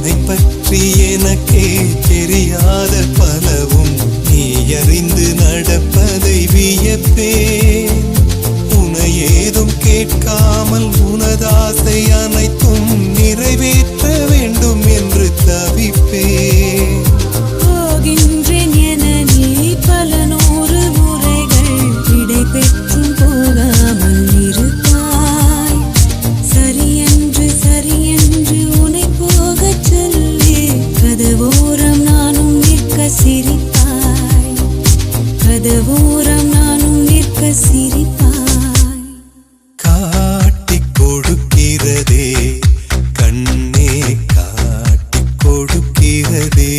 உன்னை பற்றி எனக்கே தெரியாத பலவும் நீ அறிந்து நடப்பதை வியப்பேன். உன்னை ஏதும் கேட்காமல் உனதாசை அனைத்தும் நிறைவேற்ற வேண்டும் என்று தவிப்பேன். போகின்றேன் என நீ பல நூறு முறைகள் விடை பெற்றும் போகாமல் இருப்பாய். சரியென்று சரியென்று உன்னை போகச் சொல்லி கதவோரம் நானும் நிற்க சிரிப்பாய். கதவோரம் நானும் நிற்க சிரிப்பாய். காட்டிக் கொடுக்கிறதே கண்ணே, காட்டிக் கொடுக்கிறதே